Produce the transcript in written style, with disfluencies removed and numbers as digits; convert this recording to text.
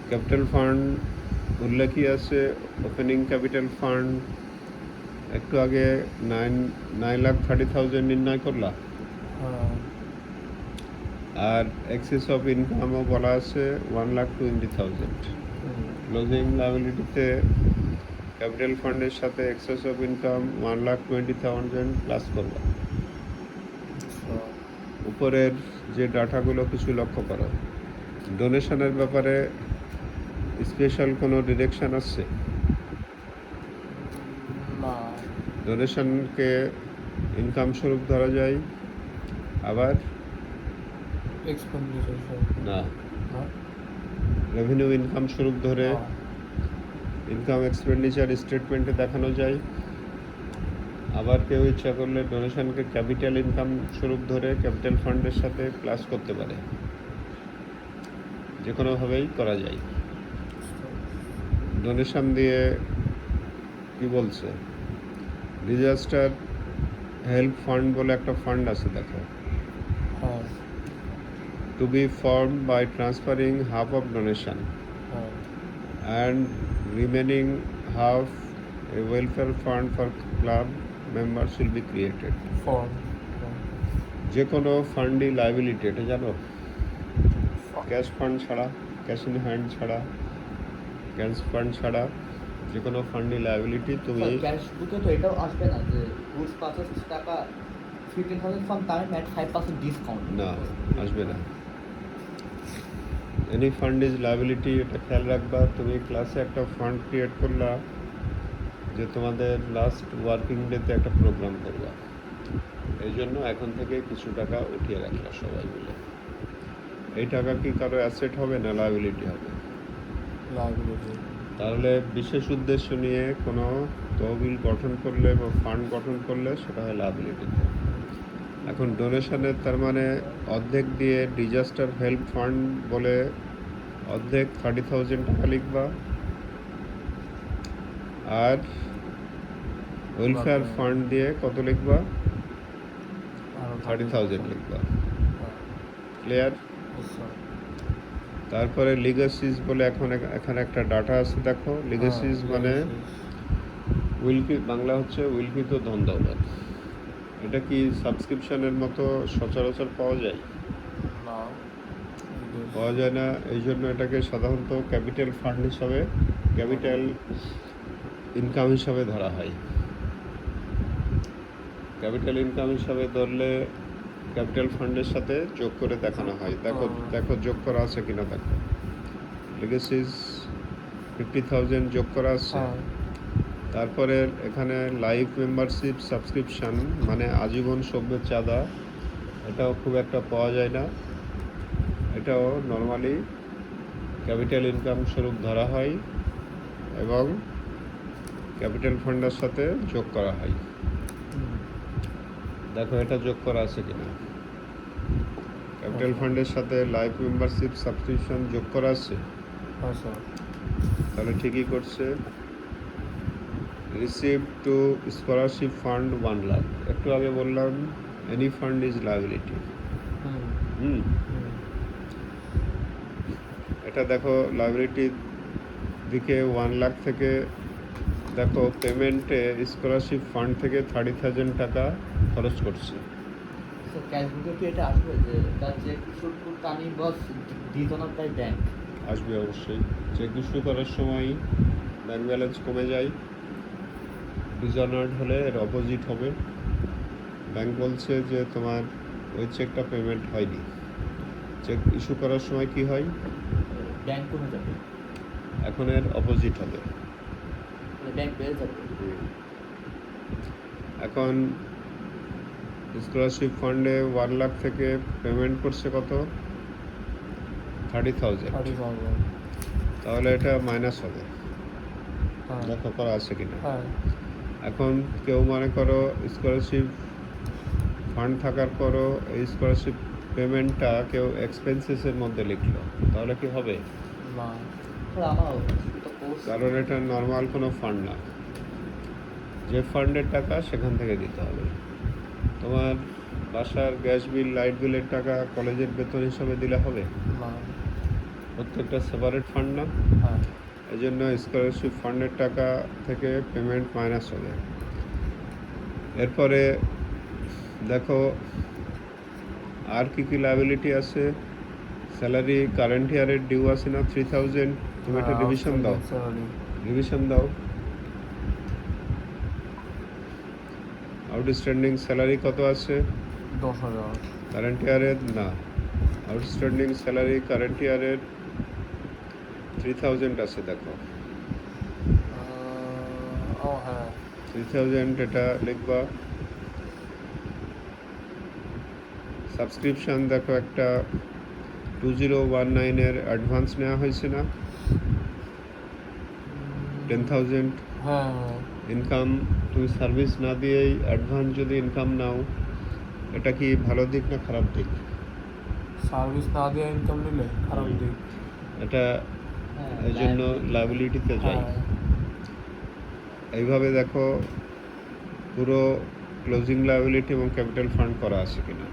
Capital fund উল্লেখই আছে opening capital fund একটু আগে 9,30,000 নির্ণয় করলা, আর এক্সেস অফ ইনকামও বলা আছে 1,20,000। ক্লোজিং লায়াবিলিটিতে ক্যাপিটাল ফান্ডের সাথে এক্সেস অফ ইনকাম 1,20,000 প্লাস করবা। উপরের যে ডাটাগুলো কিছু লক্ষ্য করো। ডোনেশনের ব্যাপারে স্পেশাল কোনো ডিরেকশন আছে? ডোনেশনকে ইনকাম স্বরূপ ধরা যায়, আবার না, রেভিনিউ ইনকাম স্বরূপ ধরে ইনকাম এক্সপেন্ডিচার স্টেটমেন্টে দেখানো যায়। আবার কেউ ইচ্ছা করলে ডোনেশনকে ক্যাপিটাল ইনকাম স্বরূপ ধরে ক্যাপিটাল ফান্ডের সাথে প্লাস করতে পারে, যে কোনোভাবেই করা যায়। ডোনেশন দিয়ে কি বলছে, ডিজাস্টার হেল্প ফান্ড বলে একটা ফান্ড আছে, দেখো, to be form by transferring half of donation and remaining half a welfare fund for club members will be created. যে কোনো ফান্ডই লাইবিলিটি, এটা জানো? ক্যাশ ফান্ড ছাড়া, ক্যাশ ইন হ্যান্ড ছাড়া, ক্যাশ ফান্ড ছাড়া যে কোনো ফান্ডই লাইবিলিটি। তুমি ক্যাশ বুকে তো এটাও আসবে না যে গুডস পারচেজ টাকা 15,000 ফ্রম কারেন্ট অ্যাট 5% ডিসকাউন্ট? না, আসবে না। এনি ফান্ড ইজ লাইবিলিটি, এটা খেয়াল রাখবা। তুমি ক্লাসে একটা ফান্ড ক্রিয়েট করলা যে তোমাদের লাস্ট ওয়ার্কিং ডেতে একটা প্রোগ্রাম করবা, এই জন্য এখন থেকে কিছু টাকা উঠিয়ে রাখলা সবাই মিলে। এই টাকা কি কারো অ্যাসেট হবে না লায়াবিলিটি হবে? তাহলে বিশেষ উদ্দেশ্য নিয়ে কোনো তহবিল গঠন করলে বা ফান্ড গঠন করলে সেটা হয় লায়াবিলিটিতে। এখন ডোনেশনের তার মানে অর্ধেক দিয়ে ডিজাস্টার হেল্প ফান্ড বলে অর্ধেক 30,000 টাকা লিখবা, আর ওয়েলফেয়ার ফান্ড দিয়ে কত লিখবা? 30,000 লিখবা। ক্লিয়ার? তারপরে লিগেসিস বলে এখানে একটা ডাটা আছে, দেখো। লিগেসিস মানে বাংলা হচ্ছে উইলকৃত ধন দৌলত। এটা কি সাবস্ক্রিপশনের মতো সচরাচর পাওয়া যায়? পাওয়া যায় না। এই জন্য এটাকে সাধারণত ক্যাপিটাল ফান্ড হিসাবে, ক্যাপিটাল ইনকাম হিসাবে ধরা হয়। ক্যাপিটাল ইনকাম হিসাবে ধরলে ক্যাপিটাল ফান্ডের সাথে যোগ করে দেখানো হয়। দেখো যোগ করা আছে কিনা, দেখো। লিগেসিস 50,000 যোগ করা আছে। তারপরে এখানে লাইফ মেম্বারশিপ সাবস্ক্রিপশন মানে আজীবন সভ্যের চাঁদা, এটাও খুব একটা পাওয়া যায় না। এটাও নর্মালি ক্যাপিটাল ইনকাম স্বরূপ ধরা হয় এবং ক্যাপিটাল ফান্ডের সাথে যোগ করা হয়। দেখো এটা যোগ করা আছে কিনা। ক্যাপিটাল ফান্ডের সাথে লাইফ মেম্বারশিপ সাবস্ক্রিপশন যোগ করা আছে, তাহলে ঠিকই করছে। Receive to scholarship fund 1 lakh, একটু আগে বললাম এনি ফান্ড ইজ লায়াবিলিটি। এটা দেখো লায়াবিলিটির দিকে 1 লাখ থেকে দেখো পেমেন্টে স্কলারশিপ ফান্ড থেকে 30,000 টাকা খরচ করছে। ক্যাশবুকে কি এটা আসবে যে তার cheque should put turning boss dishonour by bank? আসবে অবশ্যই। চেক ইস্যু করার সময় ব্যাংক ব্যালেন্স কমে যায়, ডিজনার্ড হলে এর অপোজিট হবে। ব্যাংক বলছে যে তোমার ওই চেকটা পেমেন্ট হয়নি। চেক ইস্যু করার সময় কি হয়? ব্যাংক কমে যাবে, এখন এর অপোজিট হবে, ব্যাংক বেড়ে যাবে। এখন স্কলারশিপ ফান্ডে 1 লাখ থেকে পেমেন্ট করছে কত? 30,000। তাহলে এটা মাইনাস হবে। দেখো করা আছে কিনা। এখন কেউ মনে করো স্কলারশিপ ফান্ড থাকার পরও এই স্কলারশিপ পেমেন্টটা কেউ এক্সপেন্সেসের মধ্যে লিখলো, তাহলে কি হবে? কারণ এটা নর্মাল কোনো ফান্ড না। যে ফান্ডের টাকা সেখান থেকে দিতে হবে। তোমার বাসার গ্যাস বিল, লাইট বিলের টাকা কলেজের বেতন হিসাবে দিলে হবে? প্রত্যেকটা সেপারেট ফান্ড না, হ্যাঁ এই জন্য স্কলারশিপ ফান্ডের টাকা থেকে পেমেন্ট মাইনাস হয়ে যায়। এরপরে দেখো আর কি কি লাইবিলিটি আছে। স্যালারি কারেন্ট ইয়ারের ডিউ আছে না 3000, তুমি একটা রিভিশন দাও, রিভিশন দাও। আউটস্ট্যান্ডিং স্যালারি কত আছে 10,000। কারেন্ট ইয়ারের? না, আউটস্ট্যান্ডিং স্যালারি কারেন্ট ইয়ারের 3000 আছে, দেখো ও হ্যাঁ 3000, এটা লিখবা। সাবস্ক্রিপশন দেখো একটা 2019 এর অ্যাডভান্স নেওয়া হয়েছে না 10,000। হ্যাঁ হ্যাঁ ইনকাম তুমি সার্ভিস না দিয়েই অ্যাডভান্স যদি ইনকাম নাও, এটা কি ভালো দিক না খারাপ দিক? সার্ভিস না দিয়ে ইনকাম নিলে খারাপ দিক। এটা এই জন্য লাইবিলিটিতে যাই। হ্যাঁ এইভাবে দেখো পুরো ক্লোজিং লাইবিলিটি এবং ক্যাপিটাল ফান্ড করা আছে কিনা।